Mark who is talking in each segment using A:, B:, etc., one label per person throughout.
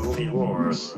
A: Movie Wars.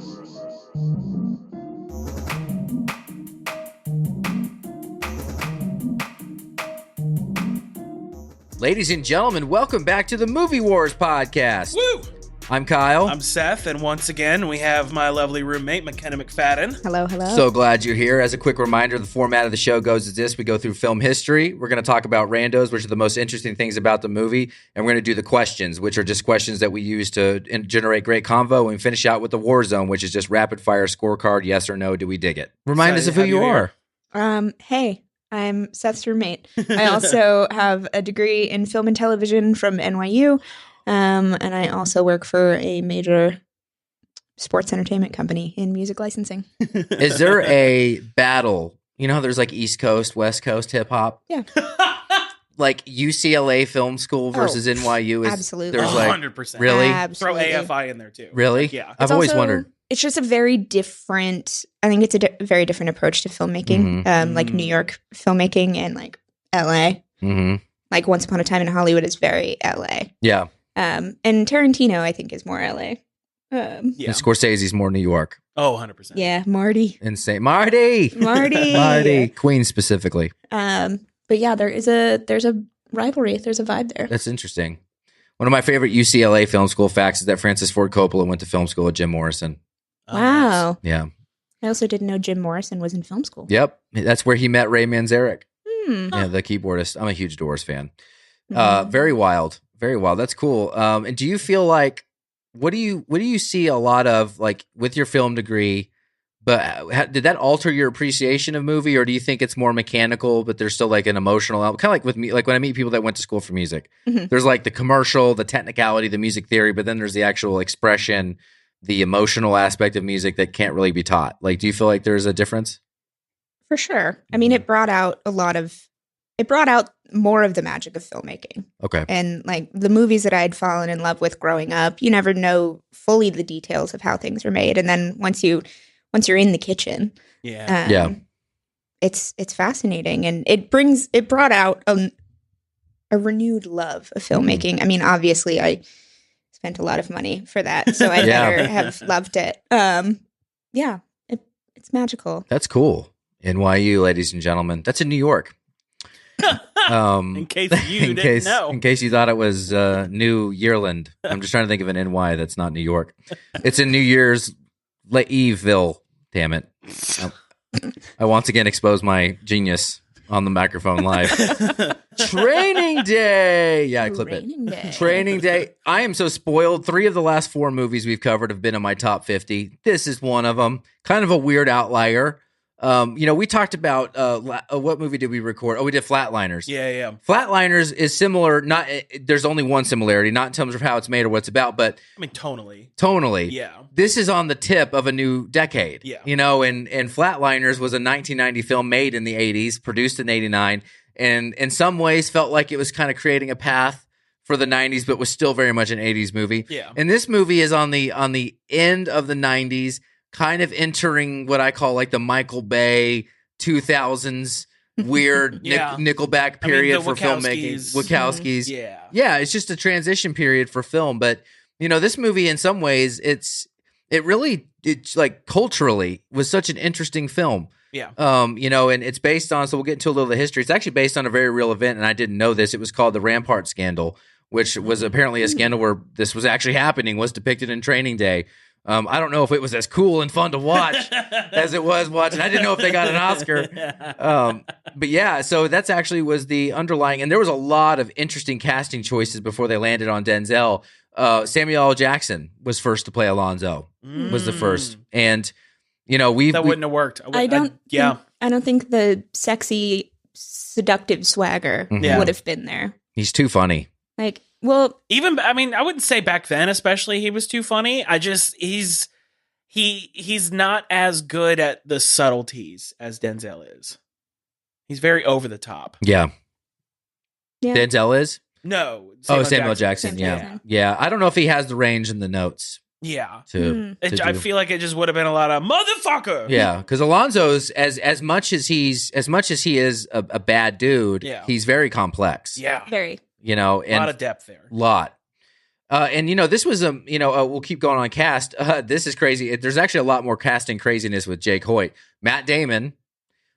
B: Ladies and gentlemen, welcome back to the Movie Wars podcast.
C: Woo!
B: I'm Kyle.
C: I'm Seth, and once again, we have my lovely roommate, McKenna McFadden.
D: Hello, hello.
B: So glad you're here. As a quick reminder, the format of the show goes as this. We go through film history. We're going to talk about randos, which are the most interesting things about the movie. And we're going to do the questions, which are just questions that we use to generate great convo. And we finish out with the war zone, which is just rapid fire scorecard. Yes or no, do we dig it? Remind us of who you are.
D: Hey, I'm Seth's roommate. I also have a degree in film and television from NYU. And I also work for a major sports entertainment company in music licensing.
B: Is there a battle? You know how there's like East Coast, West Coast hip hop?
D: Yeah.
B: Like UCLA Film School versus NYU?
D: Absolutely.
B: There's like,
C: 100%.
B: really?
D: Absolutely.
C: Throw AFI in there, too.
B: Really?
C: Yeah.
B: I've always wondered.
D: It's just a very different, I think it's a very different approach to filmmaking, like New York filmmaking and like LA.
B: Mm-hmm.
D: Like Once Upon a Time in Hollywood is very LA.
B: Yeah.
D: And Tarantino, I think, is more LA.
C: Yeah.
B: And Scorsese's more New York.
C: Oh, 100%.
D: Yeah, Marty.
B: Insane. Marty. Queen specifically.
D: But yeah, there's a rivalry. There's a vibe there.
B: That's interesting. One of my favorite UCLA film school facts is that Francis Ford Coppola went to film school with Jim Morrison.
C: Oh,
D: Wow.
C: nice.
B: Yeah.
D: I also didn't know Jim Morrison was in film school.
B: Yep. That's where he met Ray Manzarek.
D: Hmm.
B: Yeah, the keyboardist. I'm a huge Doors fan. Very wild. Very wild. That's cool. And do you feel like what do you see a lot of like with your film degree? But did that alter your appreciation of movie, or do you think it's more mechanical, but there's still like an emotional element? Kind of like with me, like when I meet people that went to school for music, there's like the commercial, the technicality, the music theory, but then there's the actual expression, the emotional aspect of music that can't really be taught. Like, do you feel like there's a difference?
D: For sure. I mean, it brought out more of the magic of filmmaking.
B: Okay.
D: And like the movies that I'd fallen in love with growing up, you never know fully the details of how things are made. And then once you're in the kitchen, it's fascinating, and it brought out a renewed love of filmmaking. I mean, obviously, I spent a lot of money for that, so I better have loved it. It's magical.
B: That's cool. NYU, ladies and gentlemen. That's in New York.
C: In case you didn't know.
B: In case you thought it was New Yearland. I'm just trying to think of an NY that's not New York. It's in New Year's Eveville. Damn it. I once again exposed my genius on the microphone live. Training Day. Yeah, clip it. Training Day. I am so spoiled. 3 of the last 4 movies we've covered have been in my top 50. This is one of them. Kind of a weird outlier. We talked about what movie did we record? Oh, we did Flatliners.
C: Yeah.
B: Flatliners is similar. Not there's only one similarity, not in terms of how it's made or what it's about, but
C: I mean, tonally.
B: Yeah. This is on the tip of a new decade.
C: Yeah.
B: And Flatliners was a 1990 film made in the 80s, produced in 89, and in some ways felt like it was kind of creating a path for the 90s, but was still very much an 80s movie.
C: Yeah.
B: And this movie is on the end of the 90s. Kind of entering what I call like the Michael Bay 2000s weird Nickelback period for filmmaking. Wachowskis. Yeah, it's just a transition period for film. But this movie in some ways it's like culturally was such an interesting film.
C: Yeah.
B: And it's based on, so we'll get into a little of the history. It's actually based on a very real event, and I didn't know this. It was called the Rampart scandal, which was apparently a scandal where this was actually happening, was depicted in Training Day. I don't know if it was as cool and fun to watch as it was watching. I didn't know if they got an Oscar. But yeah, so that's actually was the underlying, and there was a lot of interesting casting choices before they landed on Denzel. Samuel L. Jackson was first to play Alonzo, was the first. And, that
C: wouldn't have worked.
D: I don't think the sexy, seductive swagger would have been there.
B: He's too funny.
D: Like, well,
C: I wouldn't say back then, especially he was too funny. He's not as good at the subtleties as Denzel is. He's very over the top.
B: Yeah. Denzel is?
C: No.
B: Samuel Jackson. Yeah. I don't know if he has the range in the notes.
C: Yeah.
B: I
C: feel like it just would have been a lot of motherfucker.
B: Yeah, because Alonzo's as much as he is a bad dude, he's very complex.
C: Yeah.
D: Very.
B: And
C: a lot of depth there.
B: Lot. And this was we'll keep going on cast. This is crazy. There's actually a lot more casting craziness with Jake Hoyt, Matt Damon,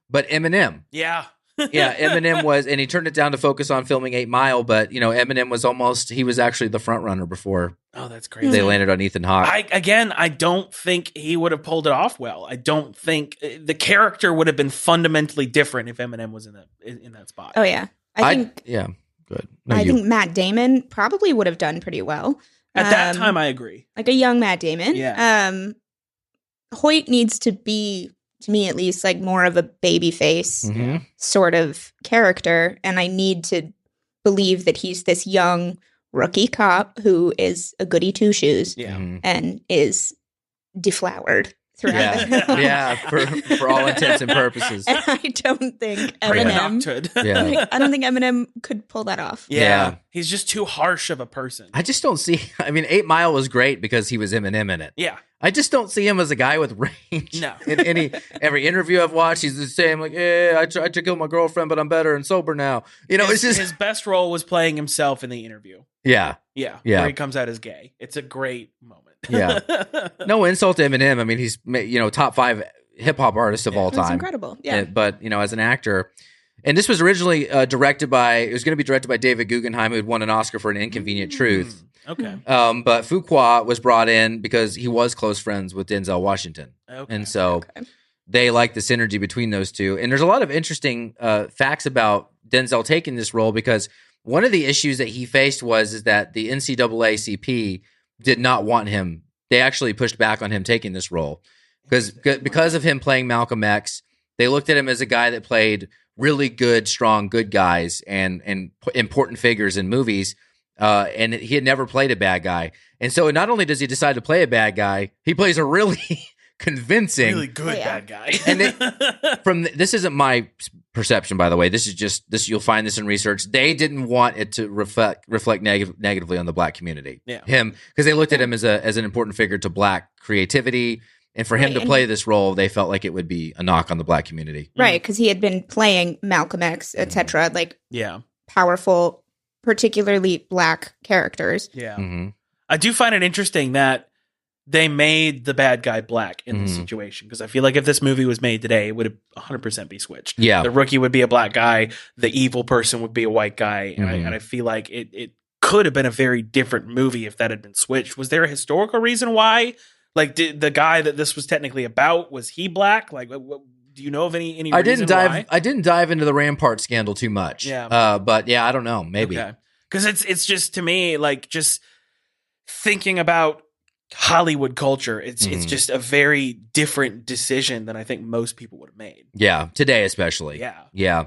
B: but Eminem.
C: Yeah.
B: Yeah, Eminem was, and he turned it down to focus on filming 8 Mile, but Eminem he was actually the front runner before.
C: Oh, that's crazy.
B: They landed on Ethan Hawke.
C: I don't think he would have pulled it off well. I don't think the character would have been fundamentally different if Eminem was in that spot.
D: Oh yeah, I think
B: good.
D: I think Matt Damon probably would have done pretty well
C: at that time. I agree.
D: Like a young Matt Damon.
C: Yeah.
D: Hoyt needs to be, to me at least, like more of a baby face sort of character, and I need to believe that he's this young rookie cop who is a goody two shoes and is deflowered throughout the film.
B: Yeah, for all intents and purposes.
D: And I don't think Eminem I don't think Eminem could pull that off.
C: Yeah. He's just too harsh of a person.
B: I just don't see 8 Mile was great because he was Eminem in it.
C: Yeah.
B: I just don't see him as a guy with range.
C: No.
B: In every interview I've watched, he's the same. Like, I tried to kill my girlfriend, but I'm better and sober now. It's just
C: his best role was playing himself in the interview.
B: Yeah.
C: Where he comes out as gay. It's a great moment.
B: Yeah. No insult to Eminem. I mean, he's top 5 hip hop artist of all time.
D: That's incredible. Yeah.
B: But as an actor, and this was originally directed by David Guggenheim, who had won an Oscar for An Inconvenient Truth.
C: Okay.
B: But Fuqua was brought in because he was close friends with Denzel Washington.
C: Okay.
B: And so they liked the synergy between those two. And there's a lot of interesting facts about Denzel taking this role, because one of the issues that he faced is that the NAACP did not want him. They actually pushed back on him taking this role because of him playing Malcolm X. They looked at him as a guy that played really good, strong, good guys and important figures in movies. And he had never played a bad guy. And so not only does he decide to play a bad guy, he plays a really convincing,
C: really good bad guy.
B: And this isn't my perception, by the way. This is just this. You'll find this in research. They didn't want it to reflect negatively on the Black community.
C: Yeah.
B: Because they looked at him as an important figure to Black creativity. And for him to play this role, they felt like it would be a knock on the Black community.
D: Right, because he had been playing Malcolm X, etc., powerful, particularly Black characters.
C: Yeah.
B: Mm-hmm.
C: I do find it interesting that they made the bad guy Black in this situation, because I feel like if this movie was made today, it would have 100% be switched.
B: Yeah.
C: The rookie would be a Black guy. The evil person would be a white guy. And I feel like it could have been a very different movie if that had been switched. Was there a historical reason why? Like, did the guy that this was technically about, was he Black? Like, do you know of any reason why?
B: I didn't dive into the Rampart scandal too much.
C: Yeah.
B: But I don't know. Maybe.
C: Okay. Because it's just, to me, like, just thinking about Hollywood culture, it's just a very different decision than I think most people would have made.
B: Yeah. Today, especially.
C: Yeah.
B: Yeah.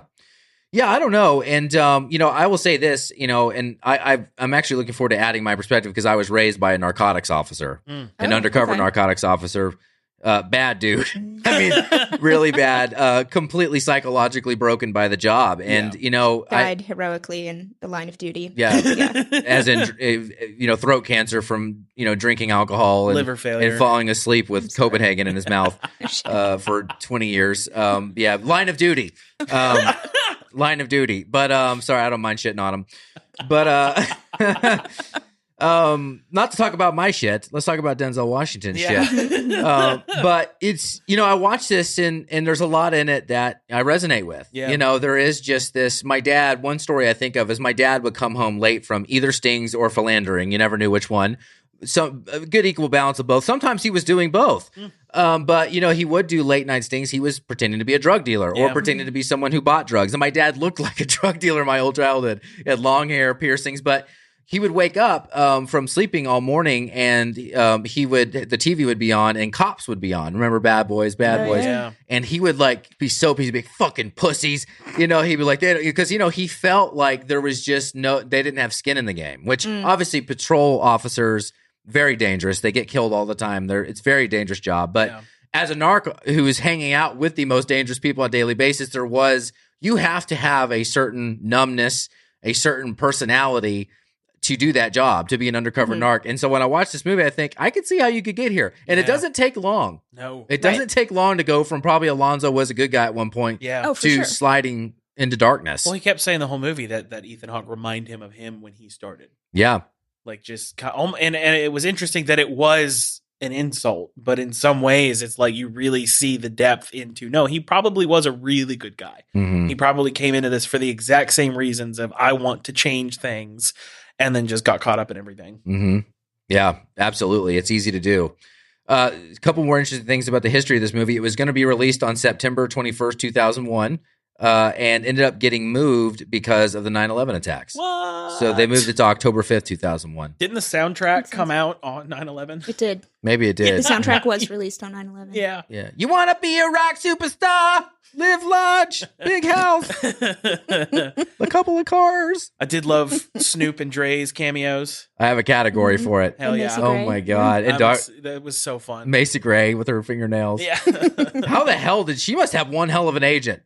B: Yeah, I don't know. And, I will say this, and I'm actually looking forward to adding my perspective, because I was raised by a narcotics officer, an undercover narcotics officer. Bad dude. I mean, really bad, completely psychologically broken by the job. And,
D: died heroically in the line of duty.
B: Yeah. As in, throat cancer from, drinking alcohol and
C: liver failure
B: and falling asleep with Copenhagen in his mouth for 20 years. Line of duty. Line of duty. But sorry, I don't mind shitting on him. But not to talk about my shit. Let's talk about Denzel Washington shit. But it's, I watched this and there's a lot in it that I resonate with.
C: Yeah.
B: There is just this. My dad, one story I think of is my dad would come home late from either stings or philandering. You never knew which one. So a good equal balance of both. Sometimes he was doing both. But, he would do late night stings. He was pretending to be a drug dealer or pretending to be someone who bought drugs. And my dad looked like a drug dealer in my old childhood. He had long hair, piercings, but he would wake up from sleeping all morning and the TV would be on and Cops would be on. Remember Bad Boys?
C: Yeah.
B: And he would be so pissed, be fucking pussies. He'd be like, because, he felt like there was just they didn't have skin in the game, which obviously patrol officers, very dangerous. They get killed all the time. It's a very dangerous job. But as a narc who is hanging out with the most dangerous people on a daily basis, you have to have a certain numbness, a certain personality to do that job, to be an undercover narc. And so when I watch this movie, I think I could see how you could get here. And it doesn't take long.
C: No.
B: It doesn't take long to go from probably Alonzo was a good guy at one point to sliding into darkness.
C: Well, he kept saying the whole movie that Ethan Hawke reminded him of him when he started.
B: Yeah.
C: Like just and it was interesting that it was an insult, but in some ways it's like you really see the depth into no, he probably was a really good guy.
B: Mm-hmm.
C: He probably came into this for the exact same reasons of I want to change things, and then just got caught up in everything.
B: Mm-hmm. Yeah, absolutely. It's easy to do. A couple more interesting things about the history of this movie. It was going to be released on September 21st, 2001, and ended up getting moved because of the 9/11 attacks.
C: What?
B: So they moved it to October 5th, 2001.
C: Didn't the soundtrack come out on 9/11?
D: It did.
B: Maybe it did.
D: The soundtrack was released on 9/11.
C: Yeah.
B: Yeah. You want to be a rock superstar? Live large, big house, a couple of cars.
C: I did love Snoop and Dre's cameos.
B: I have a category for it.
C: Hell
D: And
C: yeah.
D: Macy
B: Oh
D: Gray.
B: my God. And
C: That was so fun.
B: Macy Gray with her fingernails.
C: Yeah.
B: How the hell did she must have one hell of an agent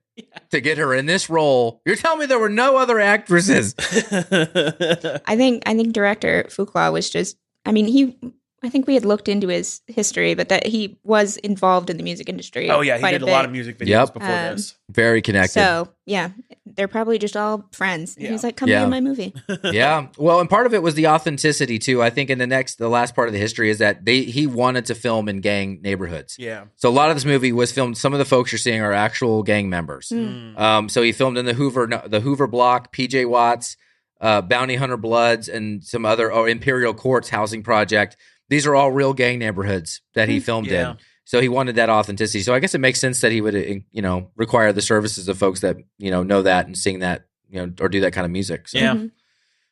B: to get her in this role? You're telling me there were no other actresses?
D: I think director Fuqua was just. I mean, I think we had looked into his history, but that he was involved in the music industry.
C: Oh yeah, he
D: quite
C: did a
D: bit.
C: lot of music videos
B: Yep.
C: before this.
B: Very connected.
D: So yeah, they're probably just all friends. And
C: Yeah.
D: he's like, "Come be
B: Yeah.
D: in my movie."
B: Yeah. Well, and part of it was the authenticity too. I think in the last part of the history is that he wanted to film in gang neighborhoods.
C: Yeah.
B: So a lot of this movie was filmed. Some of the folks you're seeing are actual gang members. So he filmed in the Hoover Block, PJ Watts, Bounty Hunter Bloods, and some other Imperial Courts housing project. These are all real gang neighborhoods that he filmed
C: Yeah.
B: in. So he wanted that authenticity. So I guess it makes sense that he would, require the services of folks that, know that and sing that, or do that kind of music. So.
C: Yeah.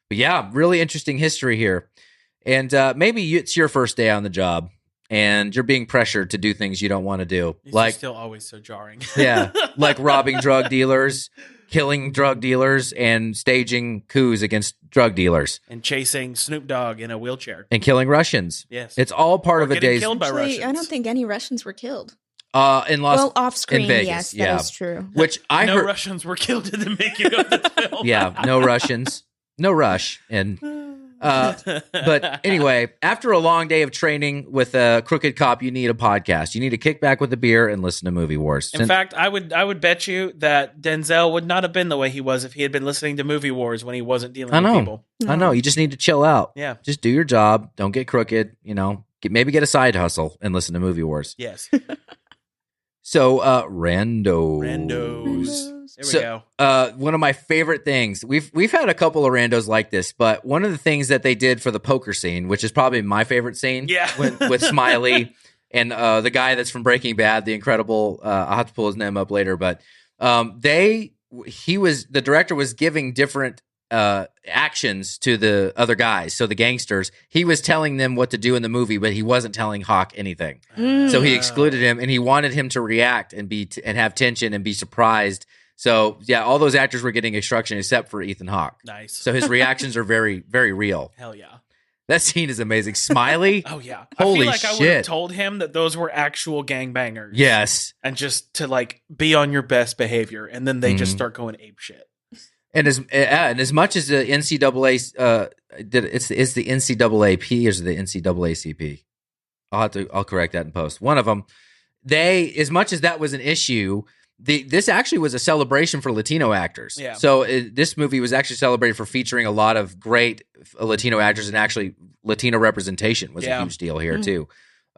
B: But yeah, really interesting history here. And maybe it's your first day on the job and you're being pressured to do things you don't want to do.
C: These
B: Like,
C: are still always so jarring.
B: yeah, like robbing drug dealers, killing drug dealers, and staging coups against drug dealers.
C: And chasing Snoop Dogg in a wheelchair.
B: And killing Russians.
C: Yes.
B: It's all part of a
C: Getting
B: day's...
C: killed by
D: Actually,
C: Russians.
D: I don't think any Russians were killed.
B: in Las...
D: Well, off screen,
B: in Vegas,
D: yes,
B: yeah.
D: that is true.
B: Which I
C: no
B: heard...
C: Russians were killed in the making of the film.
B: Yeah, no Russians. No rush. And... but anyway, after a long day of training with a crooked cop, you need a podcast. You need to kick back with a beer and listen to Movie Wars.
C: In fact, I would bet you that Denzel would not have been the way he was if he had been listening to Movie Wars when he wasn't dealing with people.
B: I know. You just need to chill out.
C: Yeah.
B: Just do your job. Don't get crooked. Maybe get a side hustle and listen to Movie Wars.
C: Yes.
B: So, randos.
C: Randos. There we go.
B: One of my favorite things, we've had a couple of randos like this, but one of the things that they did for the poker scene, which is probably my favorite scene,
C: Yeah.
B: with Smiley and the guy that's from Breaking Bad, the incredible, I'll have to pull his name up later, but the director was giving different actions to the other guys. So the gangsters, he was telling them what to do in the movie, but he wasn't telling Hawke anything. So he excluded him, and he wanted him to react and and have tension and be surprised. So yeah, all those actors were getting instruction except for Ethan Hawke.
C: Nice.
B: So his reactions are very, very real.
C: Hell yeah.
B: That scene is amazing. Smiley.
C: Oh yeah.
B: Holy
C: I feel like I would have
B: shit.
C: told him that those were actual gangbangers.
B: Yes.
C: And just to be on your best behavior, and then they just start going ape shit.
B: And as much as the NCAA it's the NCAAP or is it the NCAACP? I'll correct that in post. One of them, as much as that was an issue, this actually was a celebration for Latino actors.
C: Yeah.
B: So this movie was actually celebrated for featuring a lot of great Latino actors, and actually Latino representation was a huge deal here too.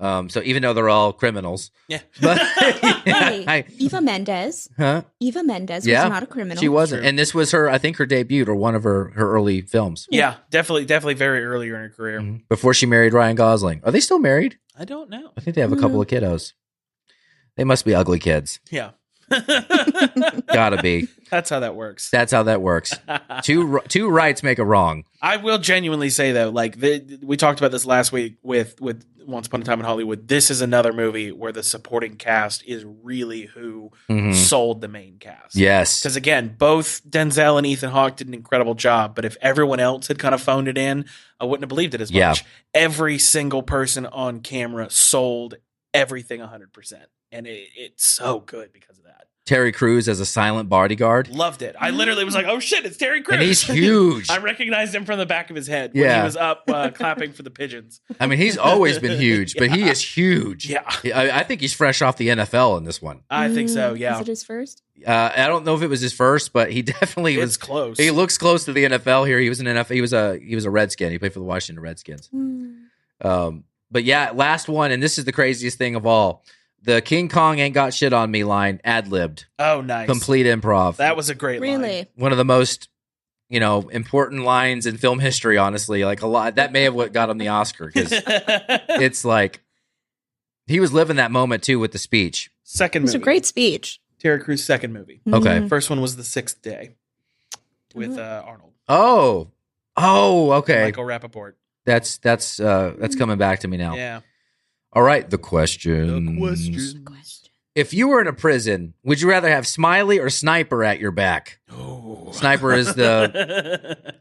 B: So even though they're all criminals,
C: Yeah.
B: but
D: Hey, Eva Mendes.
B: huh?
D: Eva Mendes was
B: Yeah.
D: not a criminal.
B: She wasn't,
C: True.
B: and this was her debut or one of her early films
C: Yeah, definitely very earlier in her career.
B: before she married Ryan Gosling. Are they still married?
C: I don't know.
B: I think they have a couple of kiddos. They must be ugly kids.
C: Yeah.
B: Gotta be.
C: That's how that works.
B: That's how that works. Two rights make a wrong.
C: I will genuinely say though, we talked about this last week with Once Upon a Time in Hollywood. This is another movie where the supporting cast is really who sold the main cast.
B: Yes.
C: Because again, both Denzel and Ethan Hawke did an incredible job, but if everyone else had kind of phoned it in, I wouldn't have believed it as
B: Yeah.
C: much. Every single person on camera sold everything 100%, and it's so good because of that.
B: Terry Crews as a silent bodyguard.
C: Loved it. I literally was like, "Oh shit, it's Terry Crews!"
B: And he's huge.
C: I recognized him from the back of his head when he was up clapping for the pigeons.
B: I mean, he's always been huge, but he is huge.
C: Yeah,
B: I think he's fresh off the NFL in this one.
C: I think so. Yeah,
D: is it his first?
B: I don't know if it was his first, but he definitely was
C: close.
B: He looks close to the NFL here. He was an NFL. He was a Redskin. He played for the Washington Redskins. But yeah, last one, and this is the craziest thing of all. The King Kong ain't got shit on me line ad-libbed.
C: Oh, nice.
B: Complete improv.
C: That was a great line.
B: One of the most, important lines in film history, honestly. Like a lot. That may have what got him the Oscar because it's like he was living that moment too with the speech.
C: Second movie.
D: It's a great speech.
C: Terry Crews' second movie.
B: Okay.
C: First one was The Sixth Day with Arnold.
B: Oh, okay.
C: Michael Rappaport.
B: That's coming back to me now.
C: Yeah.
B: All right, the question. If you were in a prison, would you rather have Smiley or Sniper at your back?
C: Oh.
B: Sniper is the...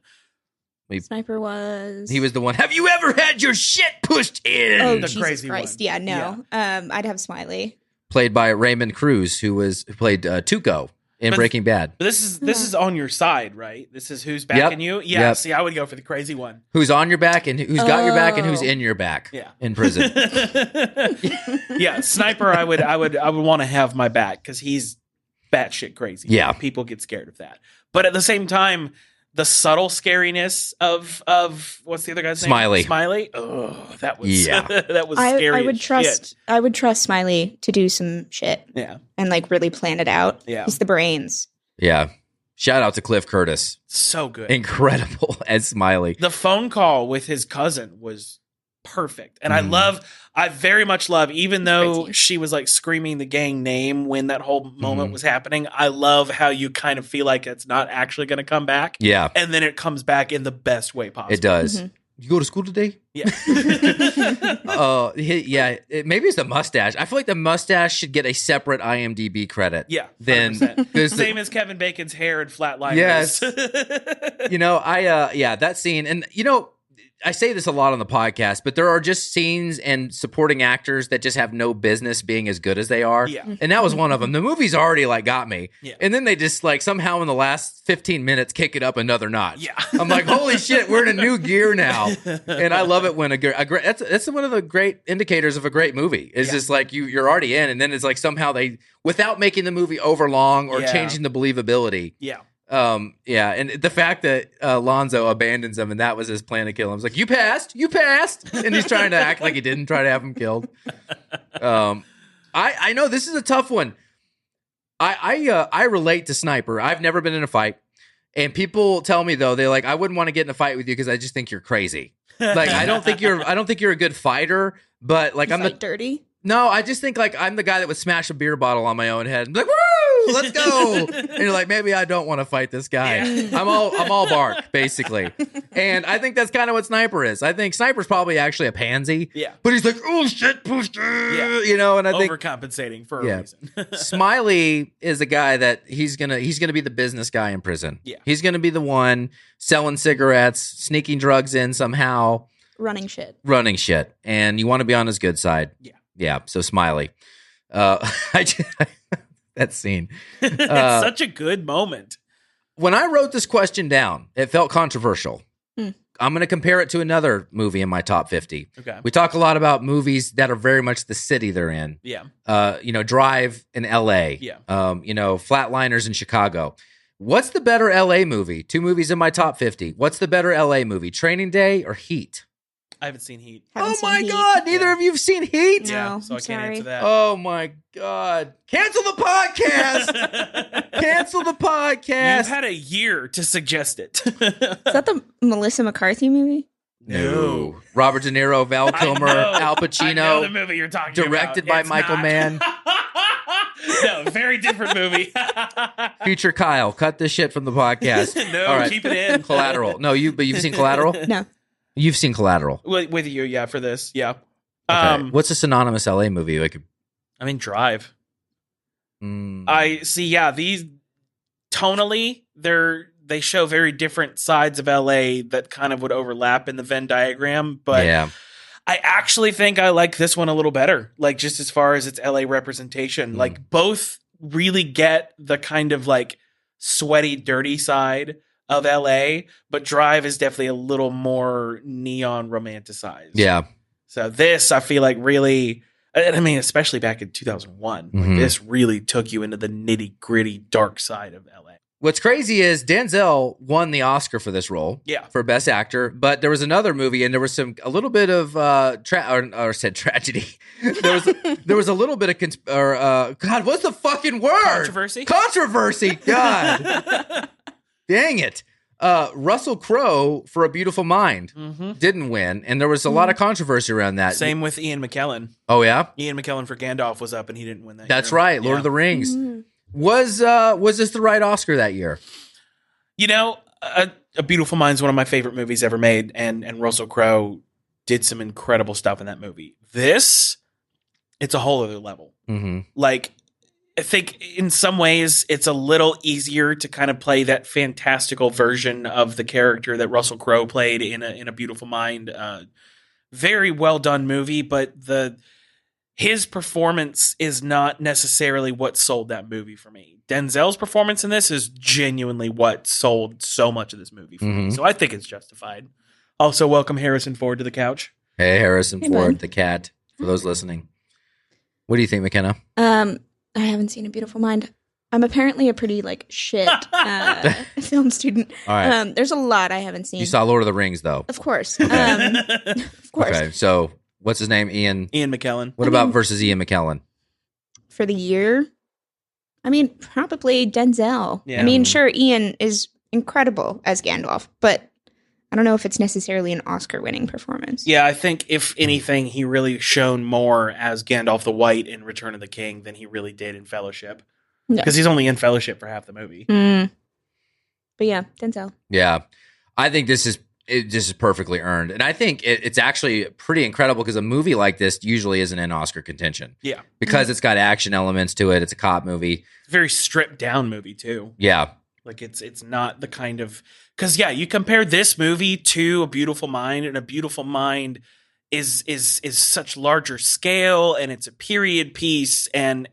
D: Sniper was...
B: He was the one. Have you ever had your shit pushed in?
D: Oh,
C: the
D: Jesus
C: crazy
D: Christ.
C: one.
D: Yeah, no.
C: Yeah.
D: I'd have Smiley.
B: Played by Raymond Cruz, who played Tuco in Breaking Bad.
C: But this is on your side, right? This is who's backing you? Yeah,
B: Yep.
C: see, I would go for the crazy one.
B: Who's on your back and who's got your back and who's in your back in prison.
C: Yeah, Sniper, I would want to have my back because he's batshit crazy.
B: Yeah.
C: People get scared of that. But at the same time, the subtle scariness of what's the other guy's
B: Smiley.
C: name? Smiley. Oh, that was that was scary.
D: I would trust Smiley to do some shit.
C: Yeah.
D: And like really plan it out.
C: Yeah.
D: He's the brains.
B: Yeah. Shout out to Cliff Curtis.
C: So good.
B: Incredible as Smiley.
C: The phone call with his cousin was perfect. And I very much love, even though she was like screaming the gang name when that whole moment was happening, I love how you kind of feel like it's not actually going to come back.
B: Yeah.
C: And then it comes back in the best way possible.
B: It does. You go to school today?
C: Yeah.
B: Maybe it's the mustache. I feel like the mustache should get a separate IMDb credit.
C: Yeah.
B: Then
C: same as Kevin Bacon's hair and Flatliners.
B: Yes. That scene. And, I say this a lot on the podcast, but there are just scenes and supporting actors that just have no business being as good as they are.
C: Yeah.
B: And that was one of them. The movie's already got me.
C: Yeah.
B: And then they just somehow in the last 15 minutes kick it up another notch.
C: Yeah.
B: I'm like, holy shit, we're in a new gear now. And I love it when that's one of the great indicators of a great movie. It's just you're already in, and then it's somehow they, without making the movie overlong or changing the believability.
C: Yeah.
B: And the fact that Alonzo abandons him and that was his plan to kill him. It's like, you passed, and he's trying to act like he didn't try to have him killed. I know this is a tough one. I relate to Sniper. I've never been in a fight, and people tell me though, they're like, I wouldn't want to get in a fight with you because I just think you're crazy. I don't think you're a good fighter, but I'm
D: dirty.
B: No, I just think I'm the guy that would smash a beer bottle on my own head and be like, woo, let's go. And you're like, maybe I don't want to fight this guy. Yeah. I'm all bark, basically. And I think that's kind of what Sniper is. I think Sniper's probably actually a pansy.
C: Yeah.
B: But he's like, oh shit, and I think
C: overcompensating for a reason.
B: Smiley is a guy that he's gonna be the business guy in prison.
C: Yeah.
B: He's gonna be the one selling cigarettes, sneaking drugs in somehow.
D: Running shit. And you want to be on his good side.
C: Yeah.
B: Yeah, so Smiley. That scene.
C: It's such a good moment.
B: When I wrote this question down, it felt controversial. I'm going to compare it to another movie in my top 50.
C: Okay.
B: We talk a lot about movies that are very much the city they're in.
C: Yeah.
B: Drive in LA.
C: Yeah.
B: Flatliners in Chicago. What's the better LA movie? 2 movies in my top 50. What's the better LA movie? Training Day or Heat?
C: I haven't seen Heat.
B: Oh my God! Neither of you have seen Heat?
C: Yeah,
D: No,
C: so I
D: I'm
C: can't answer
D: sorry.
C: that.
B: Oh my God! Cancel the podcast! Cancel the podcast!
C: You've had a year to suggest it.
D: Is that the Melissa McCarthy movie?
B: No. Robert De Niro, Val Kilmer, Al Pacino.
C: I know the movie you're talking about.
B: Directed by
C: It's
B: Michael
C: not.
B: Mann.
C: No, very different movie.
B: Future Kyle, cut this shit from the podcast.
C: No,
B: All right.
C: keep it in.
B: Collateral. No, but you've seen Collateral?
D: No.
B: You've seen Collateral.
C: With you, yeah, for this, yeah.
B: Okay. What's a synonymous LA movie?
C: I mean, Drive. I see. Yeah, these tonally, they show very different sides of LA that kind of would overlap in the Venn diagram. But
B: yeah.
C: I actually think I like this one a little better. Just as far as its LA representation, both really get the kind of like sweaty, dirty side of LA, but Drive is definitely a little more neon romanticized.
B: Yeah.
C: So this, I feel like really, I mean, especially back in 2001, like this really took you into the nitty gritty dark side of LA.
B: What's crazy is Denzel won the Oscar for this role,
C: for
B: Best Actor. But there was another movie, and there was a little bit of tragedy. there was a little bit of God, what's the fucking word? Controversy. God, dang it. Russell Crowe for A Beautiful Mind didn't win, and there was a lot of controversy around that.
C: Same with Ian McKellen.
B: Oh yeah,
C: Ian McKellen for Gandalf was up, and he didn't win that.
B: That's right, Lord of the Rings. Was this the right Oscar that year?
C: You know, A Beautiful Mind is one of my favorite movies ever made, and Russell Crowe did some incredible stuff in that movie. This, it's a whole other level. Like, I think in some ways it's a little easier to kind of play that fantastical version of the character that Russell Crowe played in A Beautiful Mind. Very well done movie, but his performance is not necessarily what sold that movie for me. Denzel's performance in this is genuinely what sold so much of this movie for me. So I think it's justified. Also, welcome Harrison Ford to the couch.
B: Hey, Harrison Ford, the cat, for those listening. What do you think, McKenna?
D: I haven't seen A Beautiful Mind. I'm apparently a pretty shit film student.
B: All right.
D: There's a lot I haven't seen.
B: You saw Lord of the Rings, though.
D: Of course. Of course.
B: Okay, so what's his name? Ian
C: McKellen.
B: What about versus Ian McKellen?
D: For the year? I mean, probably Denzel.
C: Yeah.
D: I mean, sure, Ian is incredible as Gandalf, but I don't know if it's necessarily an Oscar-winning performance.
C: Yeah, I think if anything, he really shone more as Gandalf the White in Return of the King than he really did in Fellowship. Because he's only in Fellowship for half the movie.
D: But yeah, Denzel.
B: Yeah, I think this is perfectly earned, and I think it's actually pretty incredible because a movie like this usually isn't in Oscar contention.
C: Yeah,
B: because it's got action elements to it. It's a cop movie.
C: Very stripped down movie too.
B: Yeah,
C: like it's not the kind of because you compare this movie to A Beautiful Mind, and A Beautiful Mind is such larger scale, and it's a period piece, and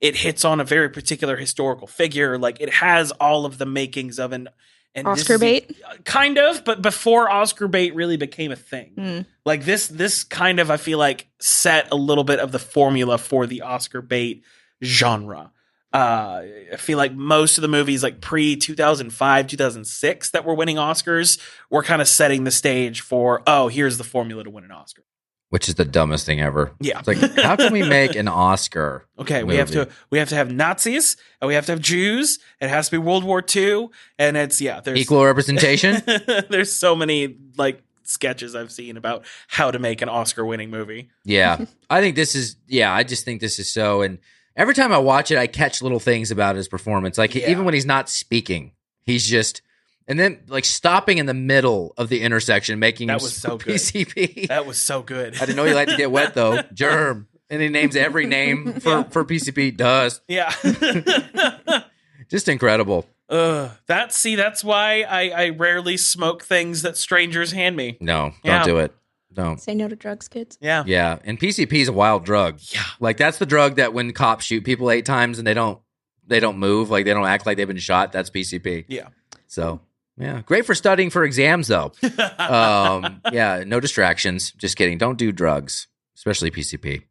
C: it hits on a very particular historical figure. Like it has all of the makings of an
D: Oscar bait,
C: kind of, but before Oscar bait really became a thing. Like this kind of, I feel like, set a little bit of the formula for the Oscar bait genre. I feel like most of the movies like pre 2005, 2006 that were winning Oscars were kind of setting the stage for, here's the formula to win an Oscar.
B: Which is the dumbest thing ever.
C: Yeah.
B: It's like, how can we make an Oscar?
C: Okay,
B: movie?
C: we have to have Nazis, and we have to have Jews. It has to be World War II, and there's
B: equal representation.
C: There's so many sketches I've seen about how to make an Oscar-winning movie.
B: Yeah, I think this is. Yeah, I just think this is so. And every time I watch it, I catch little things about his performance. Like even when he's not speaking, he's just. And then, stopping in the middle of the intersection, making
C: that was so good.
B: PCP.
C: That was so good.
B: I didn't know he liked to get wet, though. Germ. And he names every name for PCP. Does.
C: Yeah.
B: Just incredible.
C: That's why I rarely smoke things that strangers hand me.
B: No, don't do it. Don't.
D: Say no to drugs, kids.
C: Yeah.
B: Yeah. And PCP is a wild drug.
C: Yeah.
B: That's the drug that when cops shoot people 8 times and they don't move, they don't act like they've been shot, that's PCP.
C: Yeah.
B: So... yeah, great for studying for exams, though. No distractions. Just kidding. Don't do drugs, especially PCP.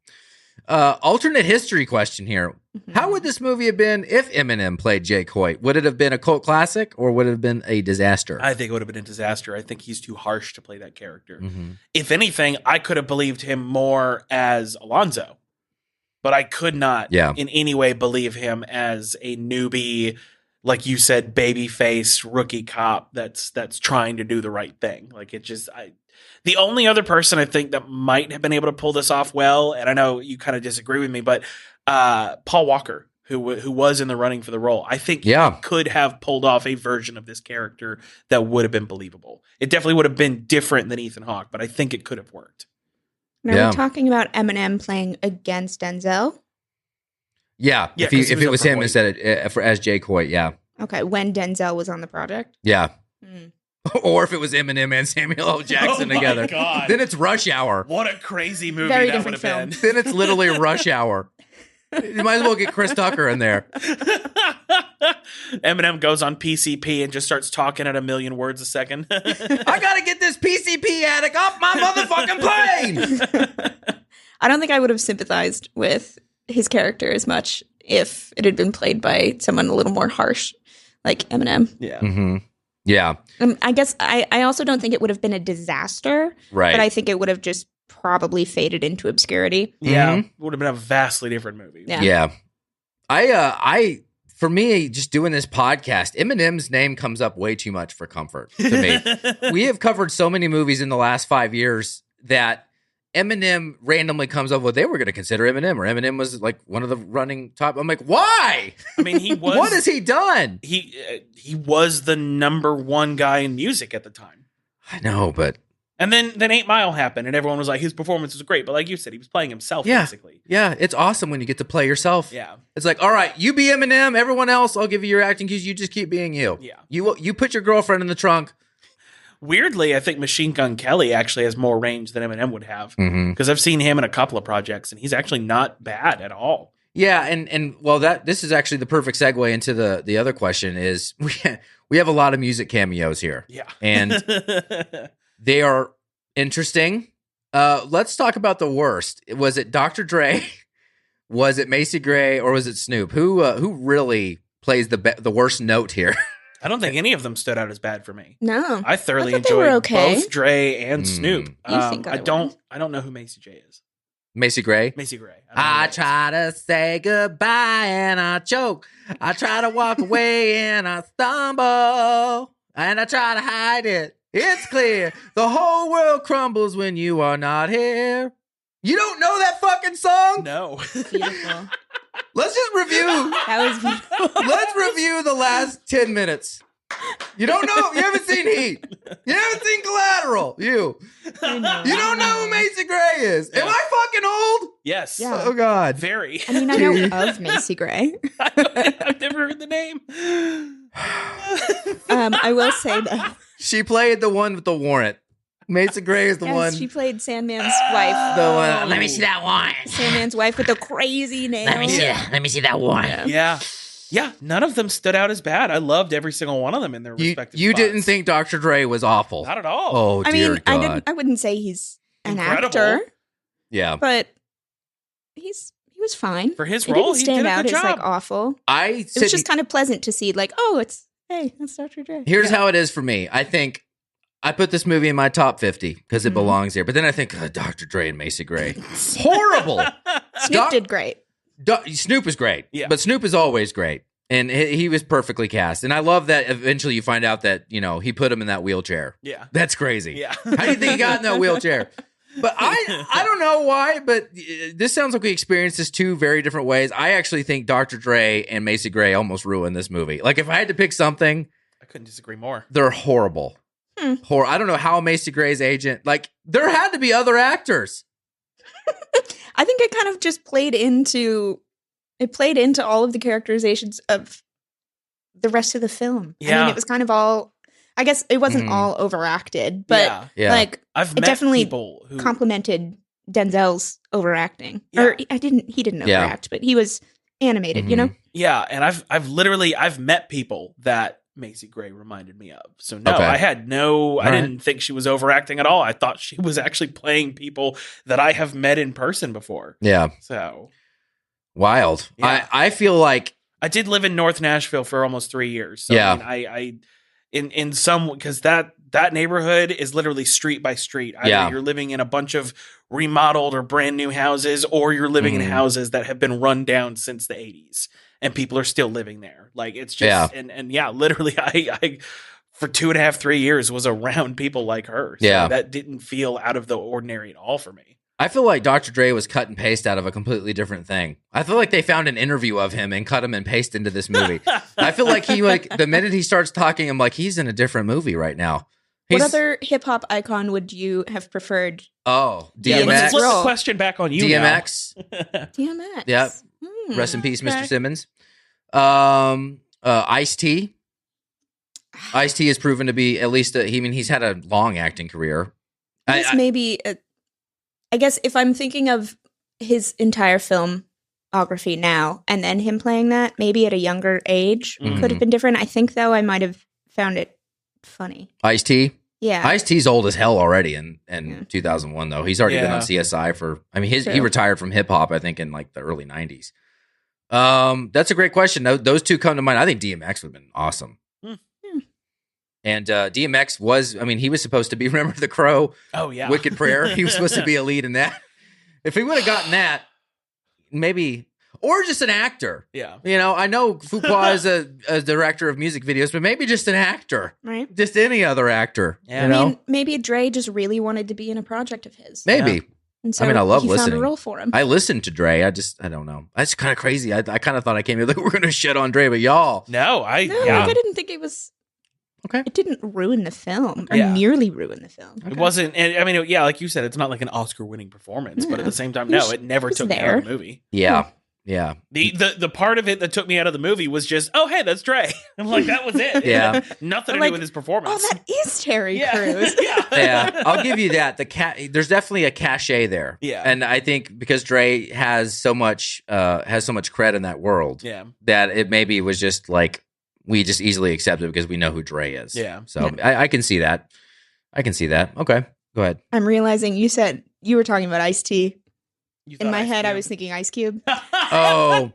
B: Alternate history question here. How would this movie have been if Eminem played Jake Hoyt? Would it have been a cult classic or would it have been a disaster?
C: I think it would have been a disaster. I think he's too harsh to play that character. If anything, I could have believed him more as Alonzo, but I could not in any way believe him as a newbie, like you said, baby-faced rookie cop that's trying to do the right thing. The only other person I think that might have been able to pull this off well, and I know you kind of disagree with me, but Paul Walker, who was in the running for the role, I think he could have pulled off a version of this character that would have been believable. It definitely would have been different than Ethan Hawke, but I think it could have worked.
D: Now we're talking about Eminem playing against Denzel.
B: Yeah, if it was him
C: Hoyt.
B: instead of as Jake Hoyt, yeah.
D: Okay, when Denzel was on the project?
B: Yeah. Or if it was Eminem and Samuel L. Jackson together.
C: God.
B: Then it's Rush Hour.
C: What a crazy movie
D: Very
C: that would
D: different
C: have
D: film.
C: been.
B: Then it's literally Rush Hour. You might as well get Chris Tucker in there.
C: Eminem goes on PCP and just starts talking at 1,000,000 words a second.
B: I gotta get this PCP addict off my motherfucking plane.
D: I don't think I would have sympathized with his character as much if it had been played by someone a little more harsh, like Eminem.
C: Yeah.
B: Mm-hmm. Yeah.
D: I guess I also don't think it would have been a disaster,
B: Right.
D: but I think it would have just probably faded into obscurity.
C: Yeah.
B: Mhm.
C: Would have been a vastly different movie.
D: Yeah.
B: Yeah. I for me, just doing this podcast, Eminem's name comes up way too much for comfort to me. We have covered so many movies in the last 5 years that Eminem randomly comes up with, they were going to consider Eminem, or Eminem was like one of the running top. I'm like, why?
C: I mean, he was.
B: What has he done?
C: He was the #1 guy in music at the time.
B: I know, but
C: And then 8 Mile happened, and everyone was like, his performance was great. But like you said, he was playing himself,
B: Yeah.
C: basically.
B: yeah, it's awesome when you get to play yourself.
C: Yeah.
B: It's like, all right, you be Eminem, everyone else, I'll give you your acting cues. You just keep being you.
C: Yeah.
B: You put your girlfriend in the trunk.
C: Weirdly, I think Machine Gun Kelly actually has more range than Eminem would have.
B: Mm-hmm.
C: Because I've seen him in a couple of projects, and he's actually not bad at all.
B: Yeah, and well, this is actually the perfect segue into the other question is we have a lot of music cameos here.
C: Yeah.
B: And they are interesting. Let's talk about the worst. Was it Dr. Dre? Was it Macy Gray? Or was it Snoop? Who really plays the worst note here?
C: I don't think any of them stood out as bad for me.
D: No.
C: I thoroughly
D: I thought they were
C: enjoyed
D: okay.
C: both Dre and Snoop.
D: You think
C: I don't know who Macy J is.
B: Macy Gray?
C: Macy Gray.
B: I try to say goodbye and I choke. I try to walk away and I stumble. And I try to hide it. It's clear. The whole world crumbles when you are not here. You don't know that fucking song?
C: No.
D: Beautiful.
B: Let's just review.
D: That was beautiful.
B: Let's review the last 10 minutes. You don't know. You haven't seen Heat. You haven't seen Collateral. You don't know who Macy Gray is. Am I fucking old?
C: Yes.
D: Yeah.
B: Oh, God.
C: Very.
D: I mean, I know of Macy Gray.
C: I've never heard the name.
D: I will say though,
B: She played the one with the warrant. Macy Gray is the
D: yes,
B: one.
D: she played Sandman's wife.
B: The one. Let me see that warrant.
D: Sandman's wife with the crazy nails.
B: Let me see that warrant.
C: Yeah. Yeah. None of them stood out as bad. I loved every single one of them in their respective
B: You
C: spots.
B: didn't think Dr. Dre was awful.
C: Not at all.
B: Oh,
D: I
B: dear
D: mean,
B: God.
D: I wouldn't say he's an
C: Incredible.
D: actor,
B: Yeah.
D: but he was fine.
C: For his
D: It
C: role,
D: didn't
C: he
D: stand
C: did a
D: out
C: good
D: as like
C: job.
D: awful.
B: It
D: It was just kind of pleasant to see, like, oh, hey, that's Dr. Dre.
B: Here's how it is for me. I think I put this movie in my top 50 because it belongs here. But then I think Dr. Dre and Macy Gray. Horrible.
D: Snoop did great.
B: Snoop is great.
C: Yeah.
B: But Snoop is always great. And he was perfectly cast. And I love that eventually you find out that, he put him in that wheelchair.
C: Yeah.
B: That's crazy.
C: Yeah.
B: How do you think he got in that wheelchair? But I don't know why, but this sounds like we experienced this two very different ways. I actually think Dr. Dre and Macy Gray almost ruined this movie. Like, if I had to pick something,
C: I couldn't disagree more.
B: they're horrible. I don't know how Macy Gray's agent, like, there had to be other actors.
D: I think it kind of just played into all of the characterizations of the rest of the film. I
C: Yeah.
D: mean, it was kind of all, I guess it wasn't all overacted, but
B: Yeah.
D: like
C: I've
D: it
C: met
D: definitely
C: people who
D: complimented Denzel's overacting.
C: Yeah.
D: Or he didn't
B: Yeah.
D: overact, but he was animated, you know?
C: Yeah, and I've met people that Macy Gray reminded me of. So no,
B: Okay.
C: I
B: right.
C: didn't think she was overacting at all. I thought she was actually playing people that I have met in person before.
B: Yeah.
C: So
B: Wild.
C: Yeah.
B: I feel like,
C: I did live in North Nashville for almost 3 years. So
B: Yeah.
C: I in some, because that neighborhood is literally street by street. Either
B: Yeah.
C: you're living in a bunch of remodeled or brand new houses, or you're living in houses that have been run down since the 80s and people are still living there. Like, it's just, and yeah, literally I for 2.5, 3 years was around people like her. So
B: Yeah.
C: that didn't feel out of the ordinary at all for me.
B: I feel like Dr. Dre was cut and paste out of a completely different thing. I feel like they found an interview of him and cut him and paste into this movie. I feel like the minute he starts talking, I'm like, he's in a different movie right now.
D: What other hip hop icon would you have preferred?
B: Oh,
C: Yeah,
B: DMX.
C: let's flip the
D: Roll.
C: question back on you
B: DMX.
D: DMX.
B: Yep.
D: Hmm.
B: Rest in peace,
C: Okay.
B: Mr. Simmons. Ice-T. Ice-T has proven to be at least he's had a long acting career.
D: I guess maybe, I guess if I'm thinking of his entire film filmography now, and then him playing that, maybe at a younger age, could have been different. I think, though, I might have found it funny.
B: Ice-T?
D: Yeah.
B: Ice-T's old as hell already in 2001, though. He's already been on CSI for... I mean, he retired from hip-hop, I think, in like the early 90s. That's a great question. Those two come to mind. I think DMX would have been awesome. And DMX was... I mean, he was supposed to be... Remember the Crowe?
C: Oh, yeah.
B: Wicked Prayer? He was supposed to be a lead in that. If he would have gotten that, maybe... Or just an actor.
C: Yeah.
B: You know, I know Fuqua is a director of music videos, but maybe just an actor.
D: Right.
B: Just any other actor.
C: Yeah.
B: You know?
D: I mean, maybe Dre just really wanted to be in a project of his.
B: Maybe.
C: Yeah.
D: And so
B: I mean, I love
D: he
B: listening.
D: found a role for him.
B: I listened to Dre. I don't know. That's kind of crazy. I kind of thought I came here like we're going to shit on Dre, but y'all.
C: No,
D: I didn't think it was...
B: Okay.
D: It didn't ruin the film, or
C: Yeah.
D: nearly ruin the film.
C: It wasn't, and I mean, yeah, like you said, it's not like an Oscar-winning performance, but at the same time, no, it never took me out of the movie.
B: Yeah. Yeah.
C: The part of it that took me out of the movie was just, oh, hey, that's Dre. I'm like, that was it.
B: Yeah.
C: Nothing to
D: Like,
C: do with his performance.
D: Oh, that is Terry
C: yeah.
D: Crews.
C: yeah.
B: Yeah. I'll give you that. There's definitely a cachet there.
C: Yeah.
B: And I think because Dre has so much cred in that world
C: Yeah.
B: that it maybe was just like, we just easily accept it because we know who Dre is.
C: Yeah.
B: So I can see that. I can see that. Okay. Go ahead.
D: I'm realizing you said you were talking about Ice-T.
C: You
D: In
C: thought
D: my
C: Ice
D: head, I
C: Cube.
D: was thinking Ice Cube.
B: Oh.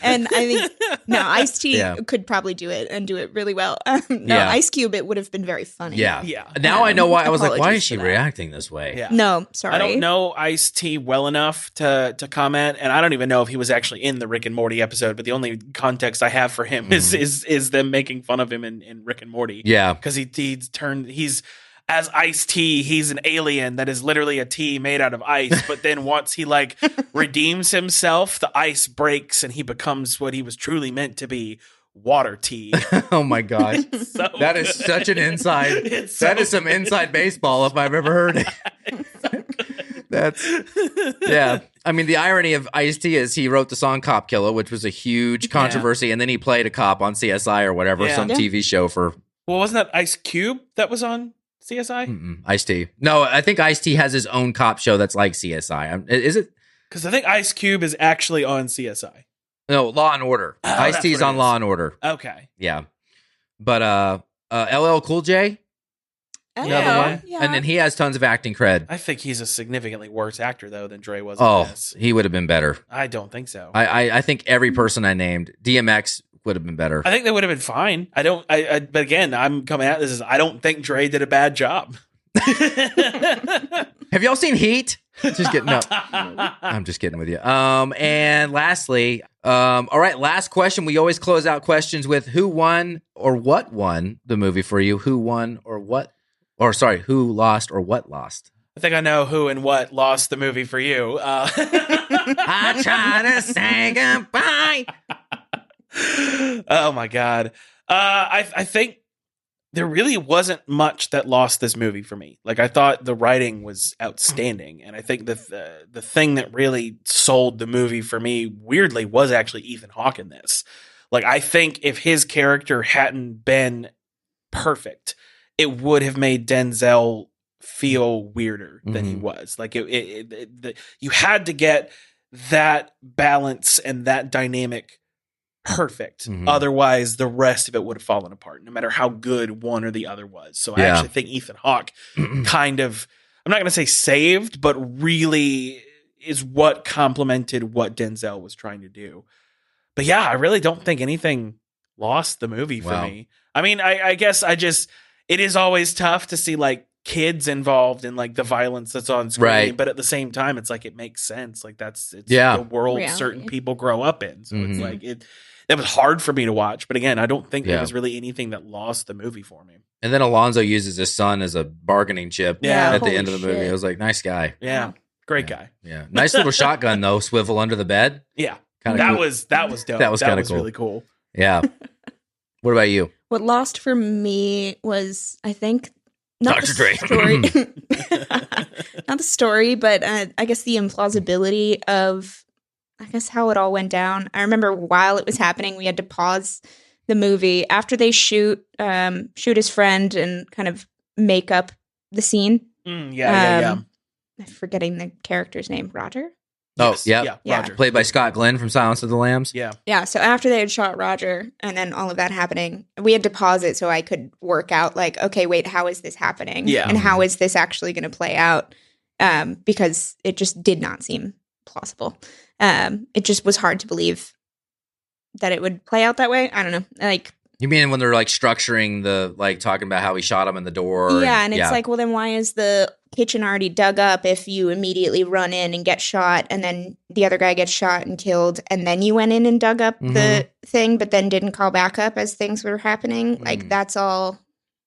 D: And I think, no, Ice-T
B: Yeah.
D: could probably do it and do it really well.
B: Yeah.
D: Ice Cube, it would have been very funny.
B: Yeah.
C: Yeah.
B: Now I know why. I was like, why
D: Apologies
B: is she
D: for that.
B: reacting this way?
C: Yeah.
D: No, sorry.
C: I don't know Ice-T well enough to comment, and I don't even know if he was actually in the Rick and Morty episode, but the only context I have for him is them making fun of him in Rick and Morty.
B: Yeah.
C: Because he's as Ice-T, he's an alien that is literally a tea made out of ice, but then once he like redeems himself, the ice breaks and he becomes what he was truly meant to be, water tea.
B: Oh my God.
C: So
B: That is such an inside.
C: It's
B: That
C: so
B: is some inside baseball if I've ever heard it. That's yeah. I mean, the irony of Ice-T is he wrote the song "Cop Killer," which was a huge controversy, and then he played a cop on CSI or whatever,
C: Yeah.
B: some
D: Yeah.
B: TV show for
C: Well, wasn't that Ice Cube that was on CSI?
B: Ice-T. No, I think Ice-T has his own cop show that's like CSI. Is it?
C: Because I think Ice Cube is actually on CSI.
B: No, Law and Order.
C: Oh,
B: Ice-T is
C: that's what it
B: on
C: is.
B: Law and Order.
C: Okay.
B: Yeah, but LL Cool J,
D: Oh,
B: another one,
D: yeah.
B: and then he has tons of acting cred.
C: I think he's a significantly worse actor though than Dre was in
B: Oh,
C: this.
B: he would have been better.
C: I don't think so.
B: I think every person I named, DMX would have been better.
C: I think they would have been fine. But again, I'm coming at this as I don't think Dre did a bad job.
B: Have y'all seen Heat? Just kidding. No, I'm just kidding with you. And lastly, all right, last question. We always close out questions with who won or what won the movie for you. Who won or what? Or sorry, who lost or what lost?
C: I think I know who and what lost the movie for you.
B: I try to say goodbye.
C: Oh my God. I think there really wasn't much that lost this movie for me. Like I thought the writing was outstanding. And I think the thing that really sold the movie for me weirdly was actually Ethan Hawke in this. Like I think if his character hadn't been perfect, it would have made Denzel feel weirder than he was. Like you had to get that balance and that dynamic perfect. Otherwise, the rest of it would have fallen apart, no matter how good one or the other was. So I actually think Ethan Hawke kind of, I'm not going to say saved, but really is what complemented what Denzel was trying to do. But yeah, I really don't think anything lost the movie for me. I mean, I guess it is always tough to see like kids involved in like the violence that's on screen,
B: Right.
C: but at the same time, it's like it makes sense. Like it's
B: Yeah.
C: the world
D: Reality.
C: certain people grow up in. So it's like that was hard for me to watch. But again, I don't think there
B: Yeah.
C: was really anything that lost the movie for me.
B: And then Alonzo uses his son as a bargaining chip
C: Yeah.
B: at the
D: Holy
B: end of the movie.
D: shit.
B: I was like, nice guy.
C: Yeah. Great guy.
B: Yeah. Nice little shotgun, though. Swivel under the bed.
C: Yeah.
B: Kinda
C: That
B: cool.
C: was dope.
B: That was kinda cool.
C: really cool.
B: Yeah. What about you?
D: What lost for me was, I think, not
B: Dr.
D: the
B: Dre.
D: story, not the story, but I guess the implausibility of, I guess, how it all went down. I remember while it was happening, we had to pause the movie after they shoot his friend and kind of make up the scene.
C: Yeah.
D: I'm forgetting the character's name. Roger?
C: Yes.
B: Yeah.
C: Roger.
B: Played by Scott Glenn from Silence of the Lambs.
C: Yeah.
D: Yeah, so after they had shot Roger and then all of that happening, we had to pause it so I could work out, like, okay, wait, how is this happening?
C: Yeah.
D: And how is this actually going to play out? Because it just did not seem plausible. It just was hard to believe that it would play out that way. I don't know. Like,
B: You mean when they're like structuring the, like talking about how he shot him in the door?
D: yeah, and it's like, well, then why is the kitchen already dug up if you immediately run in and get shot and then the other guy gets shot and killed and then you went in and dug up the thing but then didn't call back up as things were happening? Like, that's all...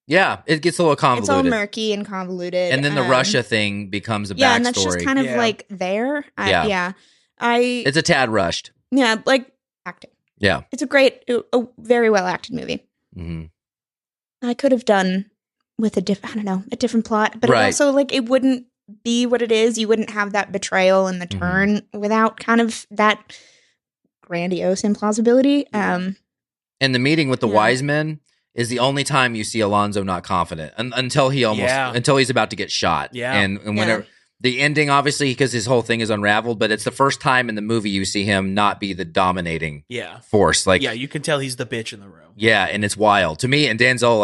B: Yeah, it gets a little convoluted.
D: It's all murky and convoluted.
B: And then the Russia thing becomes a backstory.
D: Yeah, and that's just kind of like there.
B: It's a tad rushed.
D: Yeah, like acting.
B: Yeah.
D: It's a very well acted movie.
B: Mm-hmm.
D: I could have done with a different plot, but
B: Right.
D: it also, like, it wouldn't be what it is. You wouldn't have that betrayal and the turn without kind of that grandiose implausibility.
B: And the meeting with the wise men is the only time you see Alonzo not confident until he's about to get shot. Yeah. And whenever the ending, obviously, because his whole thing is unraveled, but it's the first time in the movie you see him not be the dominating force. Like,
C: you can tell he's the bitch in the room.
B: Yeah, and it's wild to me. And Denzel,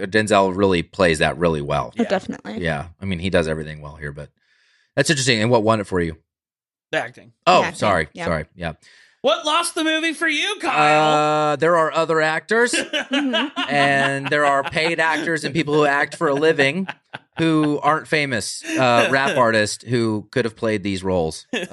B: Denzel really plays that really well.
D: Oh, definitely.
B: Yeah, I mean, he does everything well here, but that's interesting. And what won it for you?
C: The acting.
B: Oh,
D: acting.
B: sorry.
D: Yeah.
B: Yeah.
C: What lost the movie for you, Kyle?
B: There are other actors, and there are paid actors and people who act for a living who aren't famous rap artists who could have played these roles. It's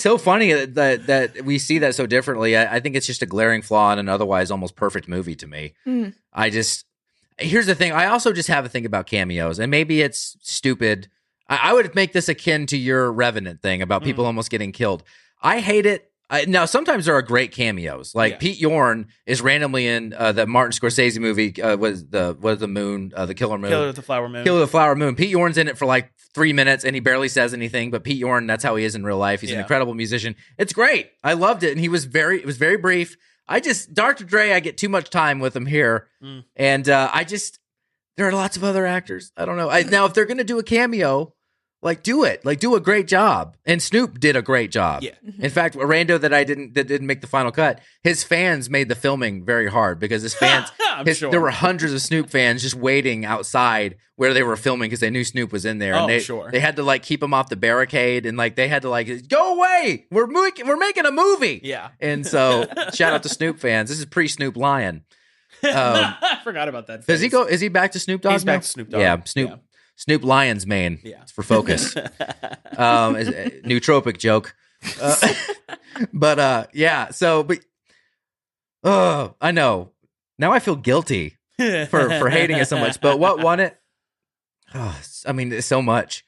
B: so funny that we see that so differently. I think it's just a glaring flaw in an otherwise almost perfect movie to me. Here's the thing. I also just have a thing about cameos, and maybe it's stupid. I would make this akin to your Revenant thing about people almost getting killed. I hate it. Now, sometimes there are great cameos. Like Pete Yorn is randomly in the Martin Scorsese movie, the Moon, the Killer Moon.
C: Killer of the Flower Moon.
B: Killer of the Flower Moon. Pete Yorn's in it for like 3 minutes and he barely says anything, but Pete Yorn, that's how he is in real life. He's an incredible musician. It's great. I loved it. And it was very brief. Dr. Dre, I get too much time with him here. And there are lots of other actors. I don't know. Now, if they're going to do a cameo, like, do it. Like, do a great job. And Snoop did a great job. Yeah.
C: Mm-hmm.
B: In fact, Rando that didn't make the final cut, his fans made the filming very hard because his fans, there were hundreds of Snoop fans just waiting outside where they were filming because they knew Snoop was in there. And they had to, like, keep him off the barricade and, like, they had to, like, go away. We're making a movie.
C: Yeah.
B: And so, shout out to Snoop fans. This is pre-Snoop Lion.
C: I forgot about that.
B: Does he go? Is he back to Snoop Dogg?
C: He's back to Snoop Dogg.
B: Yeah, Snoop. Yeah. Snoop Lion's mane. Yeah. It's for focus. Nootropic joke. I know. Now I feel guilty for hating it so much. But what won it? Oh, I mean, so much.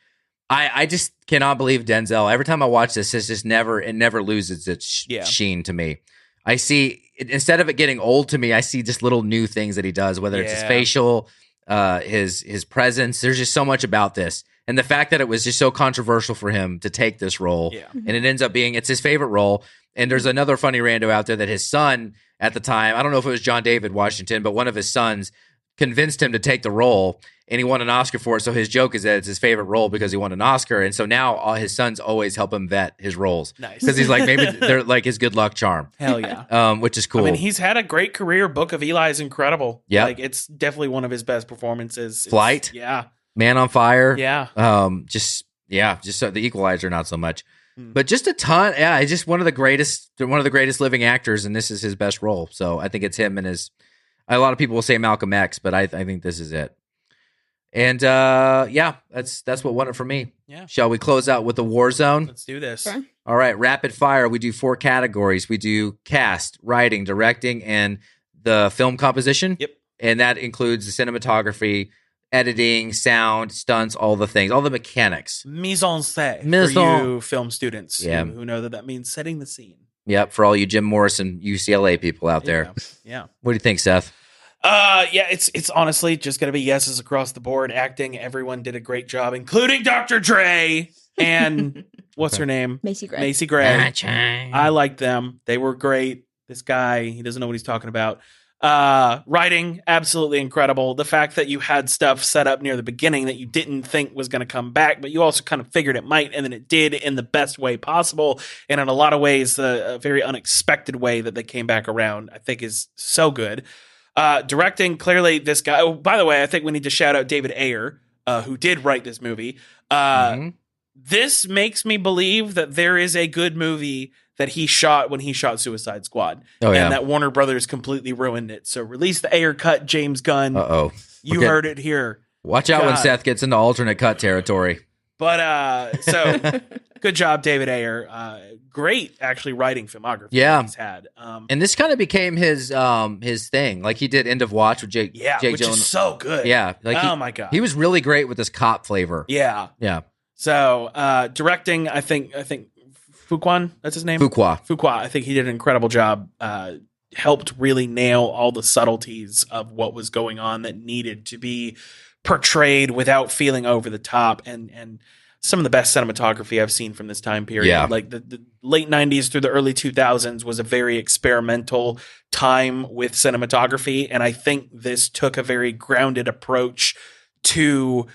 B: I just cannot believe Denzel. Every time I watch this, it never loses its sheen to me. I see, instead of it getting old to me, I see just little new things that he does, whether it's his facial, his presence. There's just so much about this, and the fact that it was just so controversial for him to take this role, and it ends up being it's his favorite role. And there's another funny rando out there that his son at the time, I don't know if it was John David Washington, but one of his sons convinced him to take the role, and he won an Oscar for it. So his joke is that it's his favorite role because he won an Oscar, and so now all his sons always help him vet his roles.
C: Nice,
B: because he's like maybe they're like his good luck charm.
C: Hell yeah,
B: which is cool.
C: I mean, he's had a great career. Book of Eli is incredible.
B: Yeah,
C: like it's definitely one of his best performances.
B: Flight, Man on Fire, just so the Equalizer, not so much, but just a ton. Yeah, he's just one of the greatest living actors, and this is his best role. So I think it's him and his. A lot of people will say Malcolm X, but I think this is it. And that's what won it for me. Yeah. Shall we close out with the War Zone?
C: Let's do this.
D: Sure.
B: All right, rapid fire. We do 4 categories. We do cast, writing, directing, and the film composition.
C: Yep.
B: And that includes the cinematography, editing, sound, stunts, all the things, all the mechanics.
C: Mise en scène for you film students who know that means setting the scene.
B: Yep, for all you Jim Morrison UCLA people out there.
C: Yeah.
B: What do you think, Seth?
C: It's honestly just gonna be yeses across the board. Acting, everyone did a great job, including Dr. Dre and what's her name?
D: Macy Gray.
C: Macy Gray. I liked them. They were great. This guy, he doesn't know what he's talking about. Writing, absolutely incredible. The fact that you had stuff set up near the beginning that you didn't think was going to come back, but you also kind of figured it might, and then it did in the best way possible. And in a lot of ways, a very unexpected way that they came back around, I think is so good. Directing, clearly this guy. Oh, by the way, I think we need to shout out David Ayer, who did write this movie. This makes me believe that there is a good movie that he shot when he shot Suicide Squad.
B: Oh, yeah.
C: And that Warner Brothers completely ruined it. So release the Ayer cut, James Gunn.
B: Uh-oh.
C: You heard it here.
B: Watch out when Seth gets into alternate cut territory.
C: But, so, good job, David Ayer. Great, actually, writing filmography he's had.
B: And this kind of became his thing. Like, he did End of Watch with Jake
C: which is so good.
B: Yeah. Like
C: oh, my God.
B: He was really great with this cop flavor.
C: Yeah.
B: Yeah.
C: So, directing, I think Fuqua, that's his name? Fuqua. I think he did an incredible job. Helped really nail all the subtleties of what was going on that needed to be portrayed without feeling over the top. And some of the best cinematography I've seen from this time period.
B: Yeah.
C: Like the late 90s through the early 2000s was a very experimental time with cinematography. And I think this took a very grounded approach to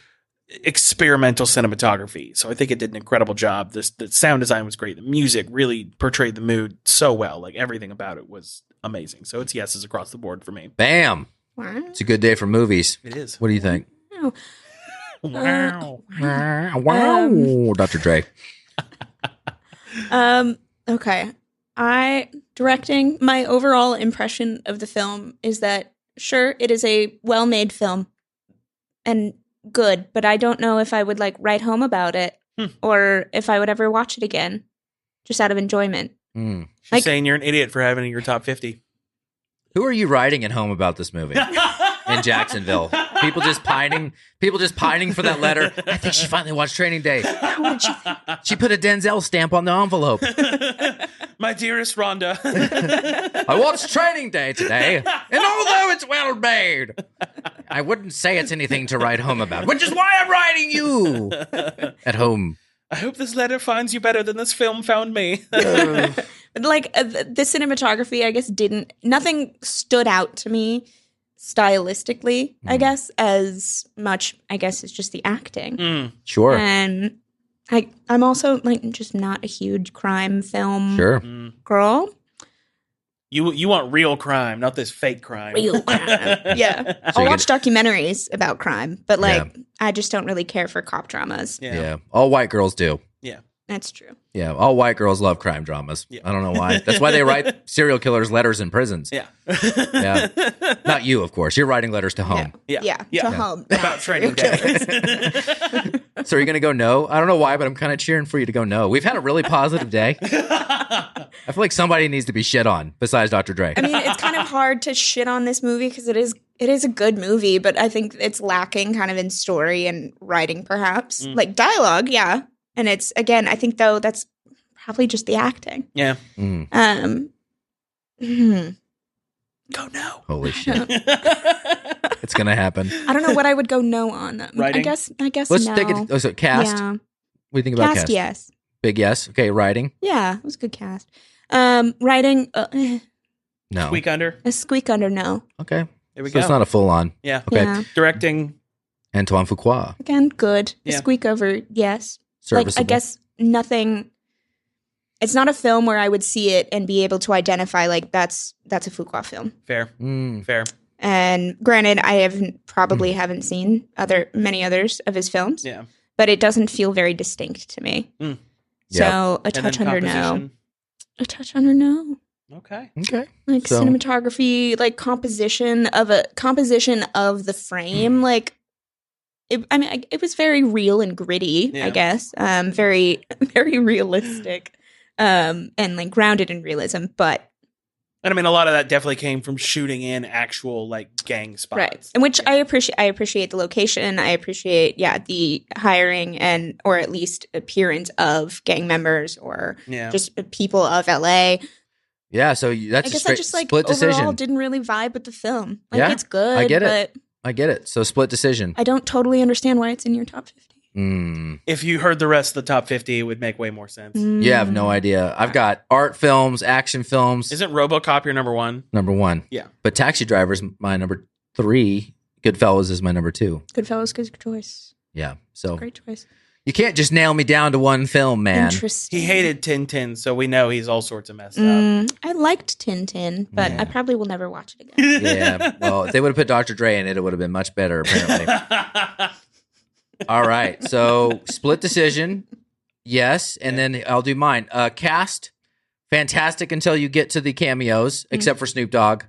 C: experimental cinematography. So I think it did an incredible job. The sound design was great. The music really portrayed the mood so well. Like everything about it was amazing. So it's yeses across the board for me.
B: Bam.
D: Wow.
B: It's a good day for movies.
C: It is.
B: What do you think?
D: Wow.
B: Wow. Dr. Dre.
D: Okay. Directing, my overall impression of the film is that, sure, it is a well-made film and good, but I don't know if I would write home about it or if I would ever watch it again, just out of enjoyment.
C: She's saying you're an idiot for having it in your top 50.
B: Who are you writing at home about this movie? In Jacksonville. People just pining for that letter. I think she finally watched Training Day. She put a Denzel stamp on the envelope.
C: My dearest Rhonda.
B: I watched Training Day today, and although it's well made, I wouldn't say it's anything to write home about, which is why I'm writing you at home.
C: I hope this letter finds you better than this film found me.
D: The cinematography, I guess, nothing stood out to me stylistically, I guess, as much, I guess, as just the acting.
B: Sure.
D: And I'm also just not a huge crime film girl.
C: You want real crime, not this fake crime.
D: Real crime. Yeah.
B: So
D: I'll watch documentaries about crime, but
B: Yeah.
D: I just don't really care for cop dramas.
B: Yeah. All white girls do.
C: Yeah.
D: That's true.
B: Yeah. All white girls love crime dramas.
C: Yeah.
B: I don't know why. That's why they write serial killers letters in prisons.
C: Yeah.
B: Yeah. Not you, of course. You're writing letters to home.
C: Yeah.
D: To home.
C: About Training Day.
B: So are you going to go no? I don't know why, but I'm kind of cheering for you to go no. We've had a really positive day. I feel like somebody needs to be shit on besides Dr. Dre.
D: I mean, it's kind of hard to shit on this movie because it is a good movie, but I think it's lacking kind of in story and writing, perhaps. Dialogue, yeah. And it's, again, I think, though, that's probably just the acting.
C: Yeah.
D: Go no.
B: Holy shit. It's going to happen.
D: I don't know what I would go no on.
C: Writing?
D: I guess
B: Let's
D: no.
B: take it. So cast?
D: Yeah.
B: What do you think about cast?
D: Yes.
B: Big yes. Okay, writing?
D: Yeah, it was a good cast. Writing,
B: No.
C: Squeak under.
D: a squeak under no.
B: Okay.
C: There we
B: So
C: go.
B: it's not a full on.
C: Yeah.
B: Okay.
D: Yeah.
C: Directing.
B: Antoine Fuqua.
D: Again, good.
C: Yeah.
D: A squeak over, yes.
B: Serviceable.
D: I guess nothing. It's not a film where I would see it and be able to identify that's a Fuqua film.
C: Fair.
B: Mm.
C: Fair.
D: And granted, I haven't seen many others of his films.
C: Yeah.
D: But it doesn't feel very distinct to me.
C: Mm.
D: So a
C: And
D: touch
C: then
D: under no.
C: composition.
D: A touch under no.
C: Okay.
B: Okay. So-
D: Cinematography, composition of the frame, it was very real and gritty,
C: Yeah.
D: I guess. Very, very realistic, and grounded in realism. But
C: And I mean, a lot of that definitely came from shooting in actual gang spots.
D: right, and which I appreciate. I appreciate the location. I appreciate, the hiring or at least appearance of gang members or
C: Yeah.
D: just people of LA.
B: Yeah, so
D: I
B: that's a
D: guess
B: straight
D: I just
B: split
D: overall
B: decision.
D: didn't really vibe with the film.
B: Yeah,
D: It's good.
B: I get it.
D: But
B: I get it. So split decision.
D: I don't totally understand why it's in your top 50.
C: If you heard the rest of the top 50, it would make way more sense.
B: You have no idea. I've got art films, action films.
C: Isn't RoboCop your number one?
B: Number one.
C: Yeah.
B: But Taxi Driver's my number 3. Goodfellas is my number 2.
D: Goodfellas, good choice.
B: Yeah. So
D: Great choice.
B: you can't just nail me down to one film, man.
D: Interesting.
C: He hated Tintin, so we know he's all sorts of messed up.
D: I liked Tintin, but I probably will never watch it again.
B: Yeah. Well, if they would have put Dr. Dre in it, it would have been much better, apparently. All right. So split decision. Yes. And then I'll do mine. Cast. Fantastic until you get to the cameos, except for Snoop Dogg.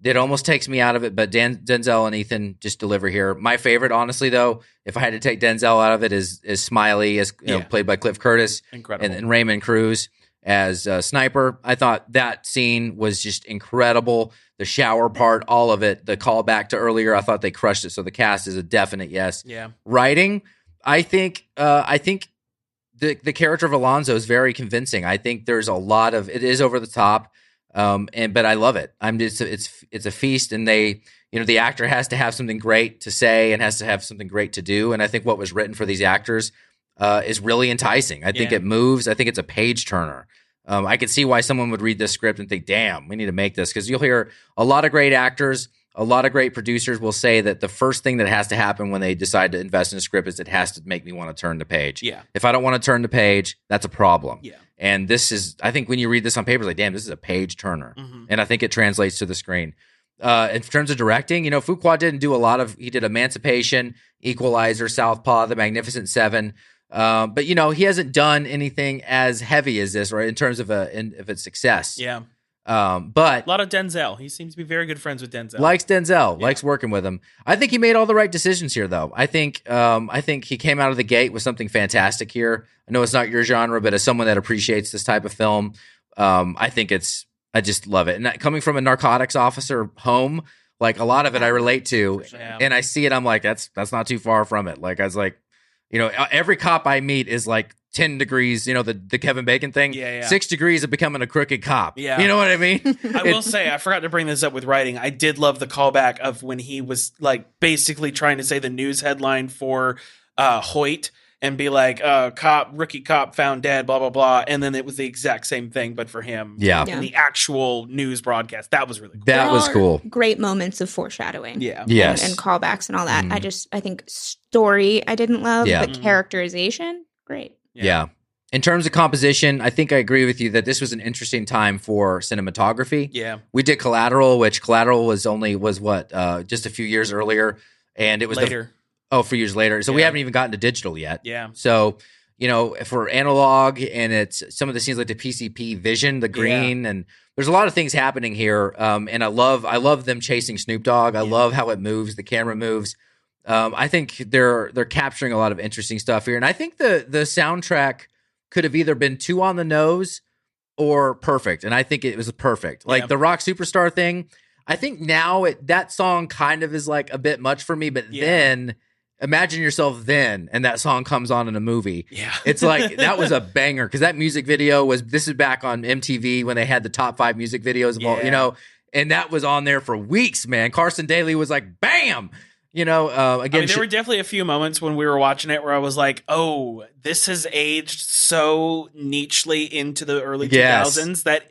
B: It almost takes me out of it, but Denzel and Ethan just deliver here. My favorite, honestly, though, if I had to take Denzel out of it, is Smiley, as played by Cliff Curtis.
C: Incredible.
B: And Raymond Cruz as Sniper. I thought that scene was just incredible. The shower part, all of it, the callback to earlier, I thought they crushed it. So the cast is a definite yes.
C: Yeah.
B: Writing, I think the character of Alonzo is very convincing. I think there's a lot of it is over the top. But I love it. It's a feast, and the actor has to have something great to say and has to have something great to do. And I think what was written for these actors is really enticing. I think it moves. I think it's a page turner. I could see why someone would read this script and think, "Damn, we need to make this," because you'll hear a lot of great actors, a lot of great producers will say that the first thing that has to happen when they decide to invest in a script is it has to make me want to turn the page. Yeah. If I don't want to turn the page, that's a problem. Yeah. And this is, I think when you read this on paper, it's like, damn, this is a page turner. And I think it translates to the screen. In terms of directing, Fuqua didn't do a lot of, he did Emancipation, Equalizer, Southpaw, The Magnificent Seven. But he hasn't done anything as heavy as this, right? In terms of its success. Yeah. But
C: a lot of Denzel. He seems to be very good friends with Denzel.
B: Likes Denzel, likes working with him. I think he made all the right decisions here, though. I think he came out of the gate with something fantastic here. I know it's not your genre, but as someone that appreciates this type of film, I just love it. And coming from a narcotics officer home, like a lot of it I relate to, and I see it, I'm like, that's not too far from it. Like I was like, every cop I meet is like 10 degrees, the Kevin Bacon thing. 6 degrees of becoming a crooked cop. Yeah. You know what I mean?
C: I will say, I forgot to bring this up with writing. I did love the callback of when he was like basically trying to say the news headline for Hoyt and be like, rookie cop found dead, blah, blah, blah. And then it was the exact same thing, but for him. Yeah. In the actual news broadcast. That was really cool.
B: That was cool.
D: Great moments of foreshadowing.
C: Yeah.
D: Yes. And callbacks and all that. I think story I didn't love, but characterization, great.
B: Yeah. In terms of composition, I think I agree with you that this was an interesting time for cinematography. Yeah. We did Collateral, which Collateral was just a few years earlier. And it was
C: later.
B: A few years later. So we haven't even gotten to digital yet. Yeah. So, for analog, and it's some of the scenes like the PCP vision, the green, and there's a lot of things happening here. And I love them chasing Snoop Dogg. I love how it moves, the camera moves. I think they're capturing a lot of interesting stuff here. And I think the soundtrack could have either been too on the nose or perfect. And I think it was perfect. Like the Rock Superstar thing, I think now that song kind of is like a bit much for me, but then imagine yourself then, and that song comes on in a movie. Yeah. It's like, that was a banger, because that music video this is back on MTV when they had the top 5 music videos of all, and that was on there for weeks, man. Carson Daly was like, bam! Again,
C: there were definitely a few moments when we were watching it where I was like, oh, this has aged so nichely into the early 2000s that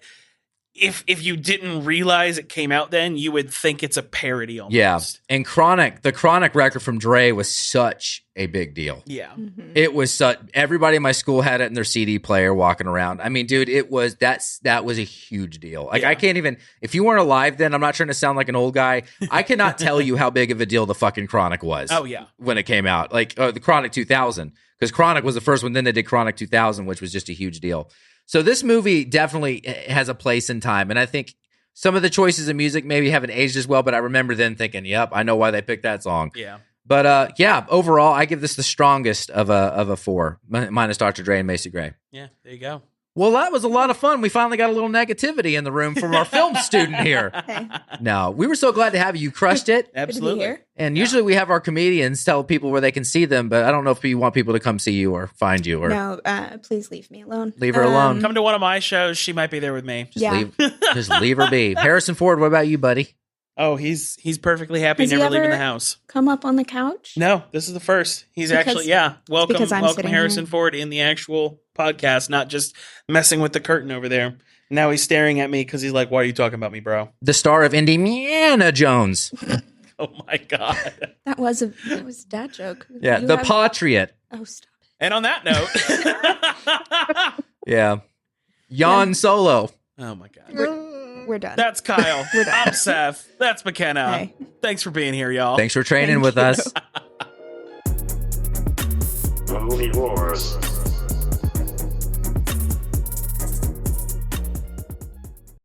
C: if you didn't realize it came out then, you would think it's a parody almost.
B: Yeah. And the Chronic record from Dre was such a big deal. Yeah. Mm-hmm. It was everybody in my school had it in their CD player walking around. I mean, dude, that was a huge deal. Like I can't even, if you weren't alive then, I'm not trying to sound like an old guy. I cannot tell you how big of a deal the fucking Chronic was.
C: Oh yeah.
B: When it came out. Like the Chronic 2000, because Chronic was the first one, then they did Chronic 2000, which was just a huge deal. So this movie definitely has a place in time. And I think some of the choices of music maybe haven't aged as well, but I remember then thinking, yep, I know why they picked that song. Yeah. But overall, I give this the strongest of a 4, minus Dr. Dre and Macy Gray.
C: Yeah, there you go.
B: Well, that was a lot of fun. We finally got a little negativity in the room from our film student here. Hey. No, we were so glad to have you. You crushed it.
C: Absolutely.
B: And usually we have our comedians tell people where they can see them, but I don't know if you want people to come see you or find you. Or
D: no, please leave me alone.
B: Leave her alone.
C: Come to one of my shows. She might be there with me.
B: Just leave her be. Harrison Ford, what about you, buddy?
C: Oh, he's perfectly happy
D: Has he
C: never leaving
D: ever
C: the house.
D: Come up on the couch?
C: No, this is the first. He's
D: Because-
C: actually, welcome
D: because I'm sitting
C: Harrison
D: here.
C: Ford in the actual podcast, not just messing with the curtain over there. Now he's staring at me because he's like, why are you talking about me, bro?
B: The star of Indiana Jones.
C: Oh my God.
D: That was a dad joke.
B: Yeah,
D: You
B: the
D: have-
B: Patriot.
D: Oh, stop it.
C: And on that note,
B: Yeah. Jan Solo.
C: oh my God.
D: We're done.
C: That's Kyle.
D: We're done.
C: I'm Seth. That's McKenna.
D: Hey.
C: Thanks for being here, y'all.
B: Thanks for training
D: Thank
B: with
D: you.
B: us.
A: The Movie Wars.